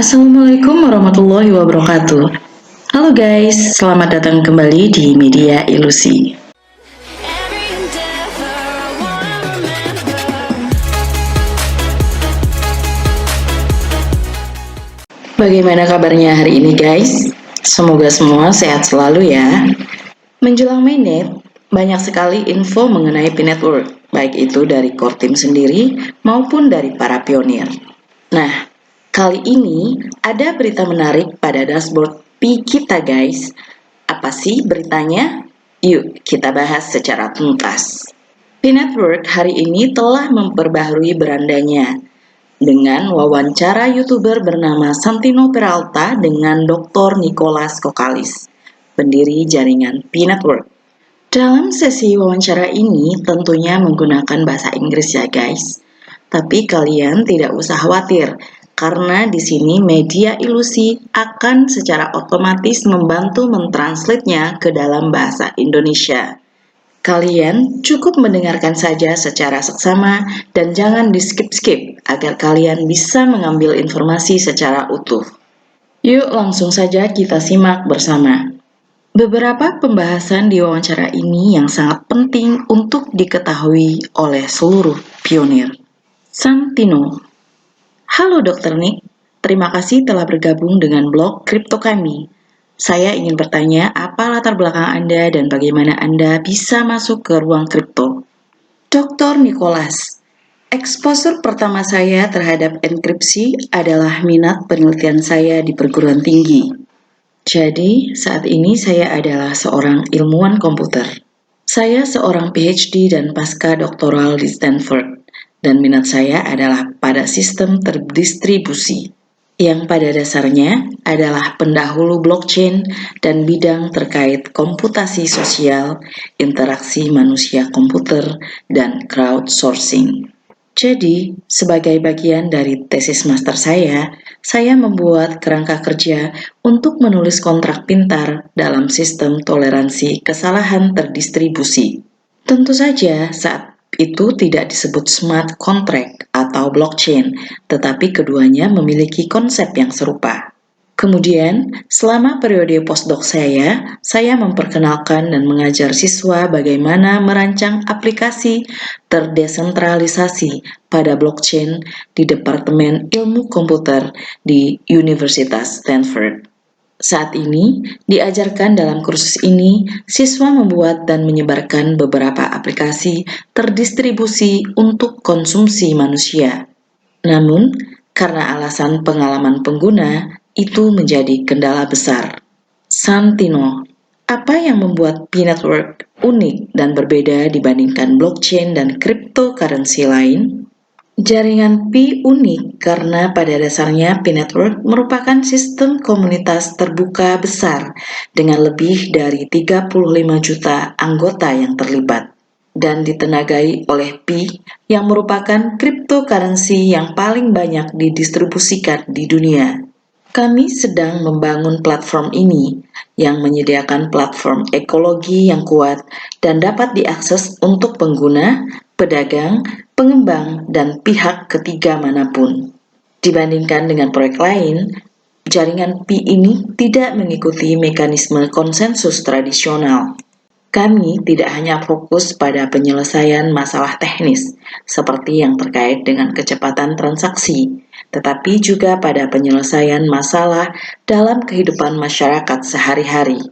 Assalamualaikum warahmatullahi wabarakatuh. Halo guys, selamat datang kembali di Media Ilusi. Bagaimana kabarnya hari ini guys? Semoga semua sehat selalu ya. Menjelang mainnet, banyak sekali info mengenai P-Network, baik itu dari core team sendiri maupun dari para pionir. Nah, kali ini ada berita menarik pada dashboard P kita guys. Apa sih beritanya? Yuk kita bahas secara tuntas. P-Network hari ini telah memperbaharui berandanya dengan wawancara YouTuber bernama Santino Peralta dengan Dr. Nicholas Kokalis, pendiri jaringan P-Network. Dalam sesi wawancara ini tentunya menggunakan bahasa Inggris ya guys. Tapi kalian tidak usah khawatir, karena di sini Media Ilusi akan secara otomatis membantu mentranslate-nya ke dalam bahasa Indonesia. Kalian cukup mendengarkan saja secara seksama dan jangan di-skip-skip agar kalian bisa mengambil informasi secara utuh. Yuk langsung saja kita simak bersama. Beberapa pembahasan di wawancara ini yang sangat penting untuk diketahui oleh seluruh pionir. Santino. Halo Dr. Nick, terima kasih telah bergabung dengan blog kripto kami. Saya ingin bertanya apa latar belakang Anda dan bagaimana Anda bisa masuk ke ruang kripto. Dr. Nicholas, exposure pertama saya terhadap enkripsi adalah minat penelitian saya di perguruan tinggi. Jadi, saat ini saya adalah seorang ilmuwan komputer. Saya seorang PhD dan pasca doktoral di Stanford. Dan minat saya adalah pada sistem terdistribusi, yang pada dasarnya adalah pendahulu blockchain dan bidang terkait komputasi sosial, interaksi manusia komputer, dan crowdsourcing. Jadi, sebagai bagian dari tesis master saya membuat kerangka kerja untuk menulis kontrak pintar dalam sistem toleransi kesalahan terdistribusi. Tentu saja saat itu tidak disebut smart contract atau blockchain, tetapi keduanya memiliki konsep yang serupa. Kemudian, selama periode postdoc saya memperkenalkan dan mengajar siswa bagaimana merancang aplikasi terdesentralisasi pada blockchain di Departemen Ilmu Komputer di Universitas Stanford. Saat ini, diajarkan dalam kursus ini, siswa membuat dan menyebarkan beberapa aplikasi terdistribusi untuk konsumsi manusia. Namun, karena alasan pengalaman pengguna, itu menjadi kendala besar. Santino, apa yang membuat P-Network unik dan berbeda dibandingkan blockchain dan cryptocurrency lain? Jaringan Pi unik karena pada dasarnya P-Network merupakan sistem komunitas terbuka besar dengan lebih dari 35 juta anggota yang terlibat dan ditenagai oleh Pi yang merupakan cryptocurrency yang paling banyak didistribusikan di dunia. Kami sedang membangun platform ini yang menyediakan platform ekologi yang kuat dan dapat diakses untuk pengguna, pedagang, pengembang, dan pihak ketiga manapun. Dibandingkan dengan proyek lain, jaringan Pi ini tidak mengikuti mekanisme konsensus tradisional. Kami tidak hanya fokus pada penyelesaian masalah teknis, seperti yang terkait dengan kecepatan transaksi, tetapi juga pada penyelesaian masalah dalam kehidupan masyarakat sehari-hari.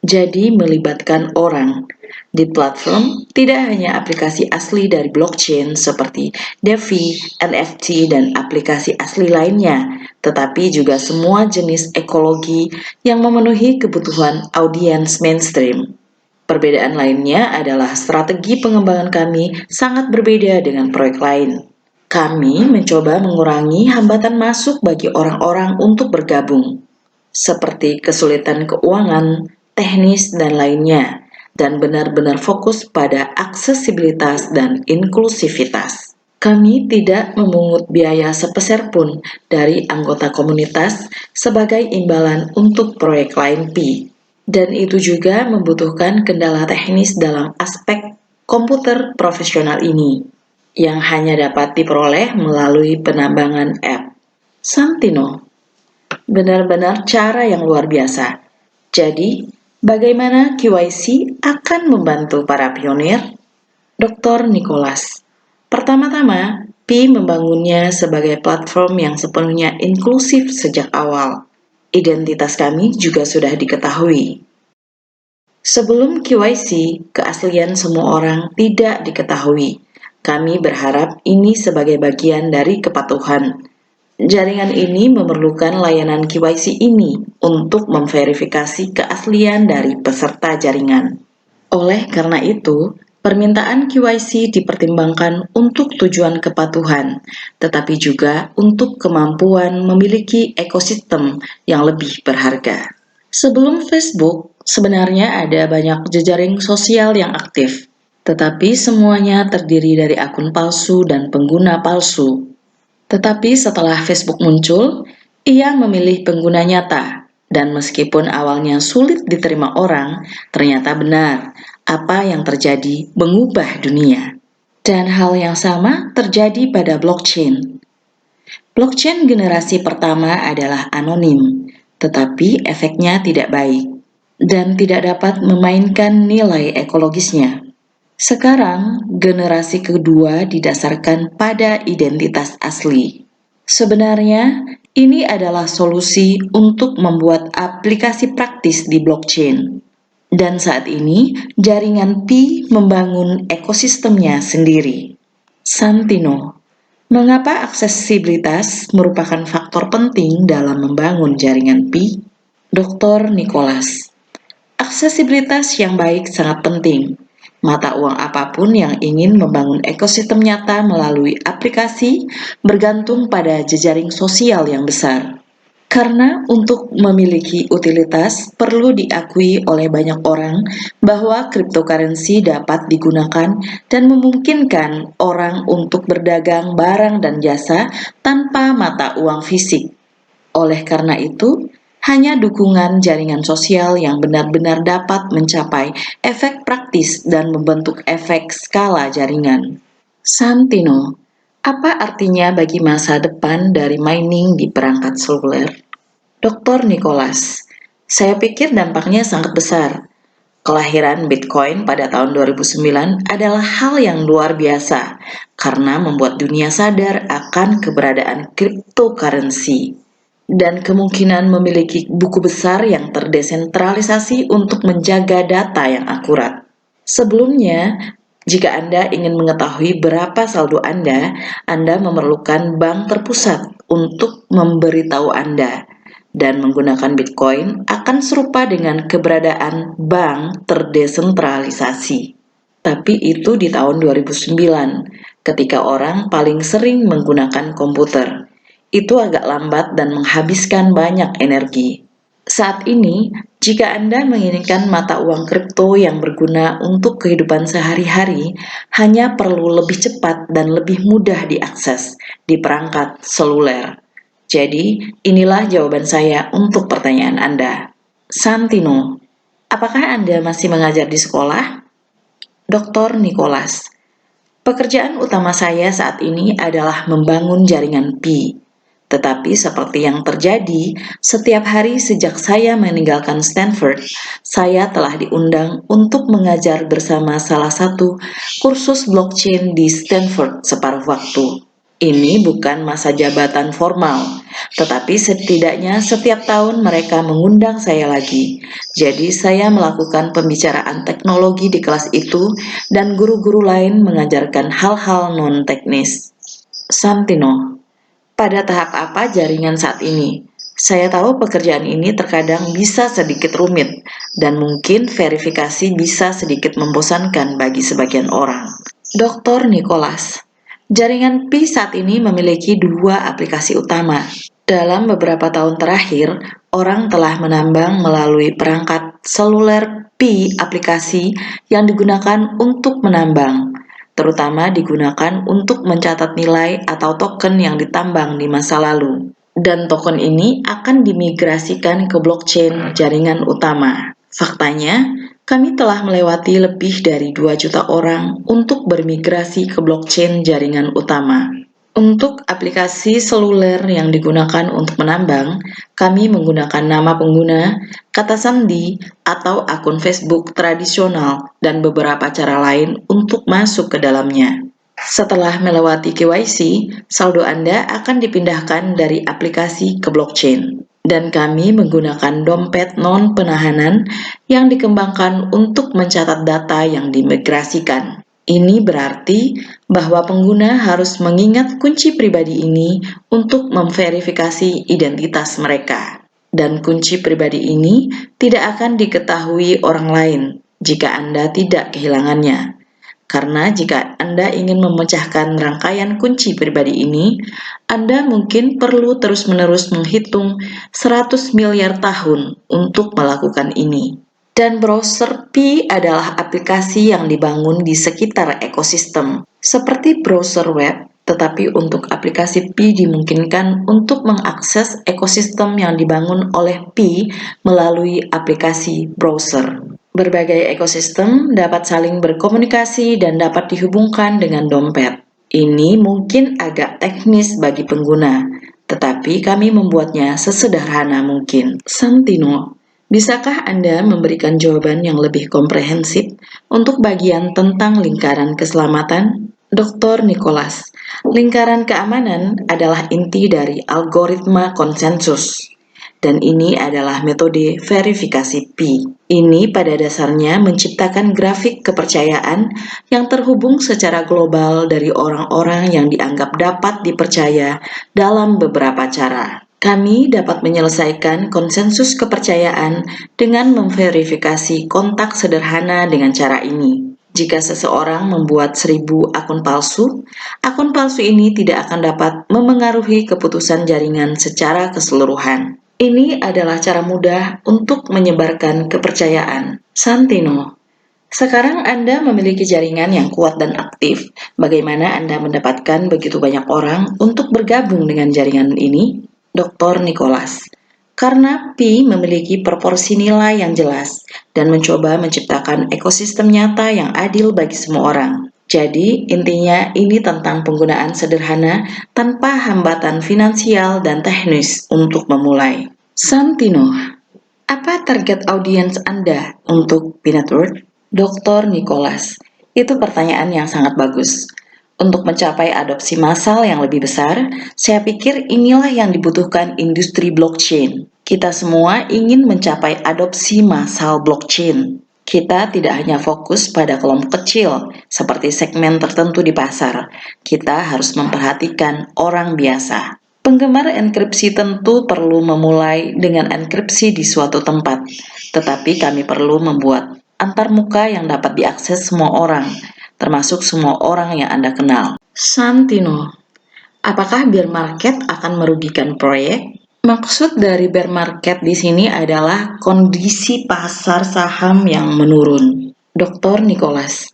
Jadi melibatkan orang. Di platform tidak hanya aplikasi asli dari blockchain seperti DeFi, NFT, dan aplikasi asli lainnya, tetapi juga semua jenis ekologi yang memenuhi kebutuhan audiens mainstream. Perbedaan lainnya adalah strategi pengembangan kami sangat berbeda dengan proyek lain. Kami mencoba mengurangi hambatan masuk bagi orang-orang untuk bergabung, seperti kesulitan keuangan, teknis, dan lainnya, dan benar-benar fokus pada aksesibilitas dan inklusivitas. Kami tidak memungut biaya sepeser pun dari anggota komunitas sebagai imbalan untuk proyek lain Pi. Dan itu juga membutuhkan kendala teknis dalam aspek komputer profesional ini, yang hanya dapat diperoleh melalui penambangan app. Santino, Benar-benar cara yang luar biasa. Jadi, bagaimana QIC akan membantu para pionir? Dr. Nicholas. Pertama-tama, Pi membangunnya sebagai platform yang sepenuhnya inklusif sejak awal. Identitas kami juga sudah diketahui. Sebelum QIC, keaslian semua orang tidak diketahui. Kami berharap ini sebagai bagian dari kepatuhan. Jaringan ini memerlukan layanan QIC ini untuk memverifikasi keaslian dari peserta jaringan. Oleh karena itu, permintaan QIC dipertimbangkan untuk tujuan kepatuhan, tetapi juga untuk kemampuan memiliki ekosistem yang lebih berharga. Sebelum Facebook, sebenarnya ada banyak jejaring sosial yang aktif, tetapi semuanya terdiri dari akun palsu dan pengguna palsu. Tetapi setelah Facebook muncul, ia memilih pengguna nyata, dan meskipun awalnya sulit diterima orang, ternyata benar, apa yang terjadi mengubah dunia. Dan hal yang sama terjadi pada blockchain. Blockchain generasi pertama adalah anonim, tetapi efeknya tidak baik, dan tidak dapat memainkan nilai ekologisnya. Sekarang, generasi kedua didasarkan pada identitas asli. Sebenarnya, ini adalah solusi untuk membuat aplikasi praktis di blockchain. Dan saat ini, jaringan Pi membangun ekosistemnya sendiri. Santino, mengapa aksesibilitas merupakan faktor penting dalam membangun jaringan Pi? Dr. Nicholas, aksesibilitas yang baik sangat penting. Mata uang apapun yang ingin membangun ekosistem nyata melalui aplikasi bergantung pada jejaring sosial yang besar. Karena untuk memiliki utilitas perlu diakui oleh banyak orang bahwa cryptocurrency dapat digunakan dan memungkinkan orang untuk berdagang barang dan jasa tanpa mata uang fisik. Oleh karena itu, hanya dukungan jaringan sosial yang benar-benar dapat mencapai efek praktis dan membentuk efek skala jaringan. Santino, apa artinya bagi masa depan dari mining di perangkat seluler? Dr. Nicholas, saya pikir dampaknya sangat besar. Kelahiran Bitcoin pada tahun 2009 adalah hal yang luar biasa karena membuat dunia sadar akan keberadaan cryptocurrency dan kemungkinan memiliki buku besar yang terdesentralisasi untuk menjaga data yang akurat. Sebelumnya, jika Anda ingin mengetahui berapa saldo Anda memerlukan bank terpusat untuk memberitahu Anda, dan menggunakan Bitcoin akan serupa dengan keberadaan bank terdesentralisasi. Tapi itu di tahun 2009, ketika orang paling sering menggunakan komputer. Itu agak lambat dan menghabiskan banyak energi. Saat ini, jika Anda menginginkan mata uang kripto yang berguna untuk kehidupan sehari-hari, hanya perlu lebih cepat dan lebih mudah diakses di perangkat seluler. Jadi, inilah jawaban saya untuk pertanyaan Anda. Santino, apakah Anda masih mengajar di sekolah? Dr. Nicholas, pekerjaan utama saya saat ini adalah membangun jaringan Pi. Tetapi seperti yang terjadi, setiap hari sejak saya meninggalkan Stanford, saya telah diundang untuk mengajar bersama salah satu kursus blockchain di Stanford separuh waktu. Ini bukan masa jabatan formal, tetapi setidaknya setiap tahun mereka mengundang saya lagi. Jadi saya melakukan pembicaraan teknologi di kelas itu dan guru-guru lain mengajarkan hal-hal non-teknis. Santino, pada tahap apa jaringan saat ini? Saya tahu pekerjaan ini terkadang bisa sedikit rumit dan mungkin verifikasi bisa sedikit membosankan bagi sebagian orang. Dr. Nicholas, jaringan Pi saat ini memiliki dua aplikasi utama. Dalam beberapa tahun terakhir, orang telah menambang melalui perangkat seluler Pi aplikasi yang digunakan untuk menambang, terutama digunakan untuk mencatat nilai atau token yang ditambang di masa lalu. Dan token ini akan dimigrasikan ke blockchain jaringan utama. Faktanya, kami telah melewati lebih dari 2 juta orang untuk bermigrasi ke blockchain jaringan utama. Untuk aplikasi seluler yang digunakan untuk menambang, kami menggunakan nama pengguna, kata sandi, atau akun Facebook tradisional dan beberapa cara lain untuk masuk ke dalamnya. Setelah melewati KYC, saldo Anda akan dipindahkan dari aplikasi ke blockchain. Dan kami menggunakan dompet non-penahanan yang dikembangkan untuk mencatat data yang dimigrasikan. Ini berarti bahwa pengguna harus mengingat kunci pribadi ini untuk memverifikasi identitas mereka. Dan kunci pribadi ini tidak akan diketahui orang lain jika Anda tidak kehilangannya. Karena jika Anda ingin memecahkan rangkaian kunci pribadi ini, Anda mungkin perlu terus-menerus menghitung 100 miliar tahun untuk melakukan ini. Dan browser Pi adalah aplikasi yang dibangun di sekitar ekosistem, seperti browser web, tetapi untuk aplikasi Pi dimungkinkan untuk mengakses ekosistem yang dibangun oleh Pi melalui aplikasi browser. Berbagai ekosistem dapat saling berkomunikasi dan dapat dihubungkan dengan dompet. Ini mungkin agak teknis bagi pengguna, tetapi kami membuatnya sesederhana mungkin. Santino, bisakah Anda memberikan jawaban yang lebih komprehensif untuk bagian tentang lingkaran keselamatan? Dr. Nicholas, lingkaran keamanan adalah inti dari algoritma konsensus. Dan ini adalah metode verifikasi Pi. Ini pada dasarnya menciptakan grafik kepercayaan yang terhubung secara global dari orang-orang yang dianggap dapat dipercaya dalam beberapa cara. Kami dapat menyelesaikan konsensus kepercayaan dengan memverifikasi kontak sederhana dengan cara ini. Jika seseorang membuat 1000 akun palsu ini tidak akan dapat memengaruhi keputusan jaringan secara keseluruhan. Ini adalah cara mudah untuk menyebarkan kepercayaan. Santino, sekarang Anda memiliki jaringan yang kuat dan aktif. Bagaimana Anda mendapatkan begitu banyak orang untuk bergabung dengan jaringan ini? Dr. Nicholas, karena Pi memiliki proporsi nilai yang jelas dan mencoba menciptakan ekosistem nyata yang adil bagi semua orang. Jadi, intinya ini tentang penggunaan sederhana tanpa hambatan finansial dan teknis untuk memulai. Santino, apa target audiens Anda untuk Pi Network? Dr. Nicholas, itu pertanyaan yang sangat bagus. Untuk mencapai adopsi massal yang lebih besar, saya pikir inilah yang dibutuhkan industri blockchain. Kita semua ingin mencapai adopsi massal blockchain. Kita tidak hanya fokus pada kelompok kecil, seperti segmen tertentu di pasar. Kita harus memperhatikan orang biasa. Penggemar enkripsi tentu perlu memulai dengan enkripsi di suatu tempat, tetapi kami perlu membuat antarmuka yang dapat diakses semua orang, termasuk semua orang yang Anda kenal. Santino, apakah bear market akan merugikan proyek? Maksud dari bear market di sini adalah kondisi pasar saham yang menurun. Dr. Nicholas,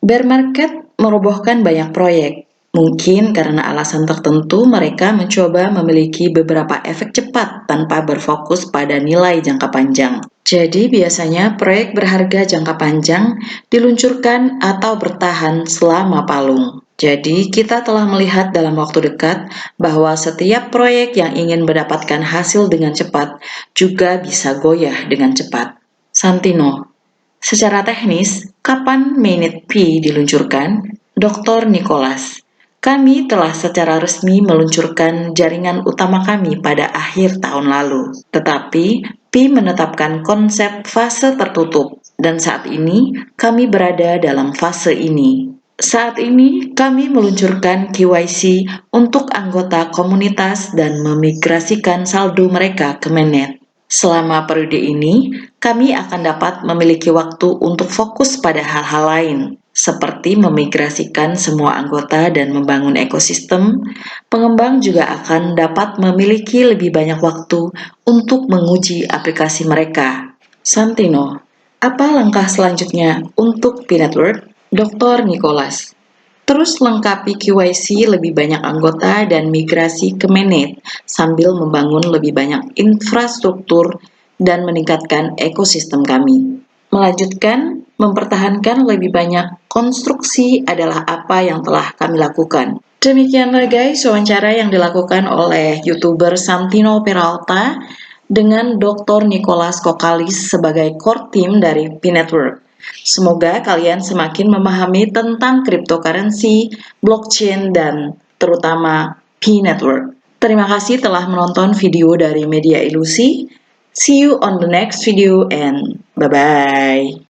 bear market merobohkan banyak proyek. Mungkin karena alasan tertentu mereka mencoba memiliki beberapa efek cepat tanpa berfokus pada nilai jangka panjang. Jadi biasanya proyek berharga jangka panjang diluncurkan atau bertahan selama palung. Jadi kita telah melihat dalam waktu dekat bahwa setiap proyek yang ingin mendapatkan hasil dengan cepat juga bisa goyah dengan cepat. Santino, secara teknis, kapan mainnet Pi diluncurkan? Dr. Nicholas, kami telah secara resmi meluncurkan jaringan utama kami pada akhir tahun lalu. Tetapi, Pi menetapkan konsep fase tertutup, dan saat ini kami berada dalam fase ini. Saat ini, kami meluncurkan KYC untuk anggota komunitas dan memigrasikan saldo mereka ke mainnet. Selama periode ini, kami akan dapat memiliki waktu untuk fokus pada hal-hal lain, seperti memigrasikan semua anggota dan membangun ekosistem. Pengembang juga akan dapat memiliki lebih banyak waktu untuk menguji aplikasi mereka. Santino, apa langkah selanjutnya untuk Pi Network? Dr. Nicholas, terus lengkapi KYC lebih banyak anggota dan migrasi ke mainnet sambil membangun lebih banyak infrastruktur dan meningkatkan ekosistem kami. Melanjutkan, mempertahankan lebih banyak konstruksi adalah apa yang telah kami lakukan. Demikianlah guys wawancara yang dilakukan oleh YouTuber Santino Peralta dengan Dr. Nicholas Kokalis sebagai core team dari P-Network. Semoga kalian semakin memahami tentang cryptocurrency, blockchain, dan terutama P-Network. Terima kasih telah menonton video dari Media Ilusi. See you on the next video and bye-bye.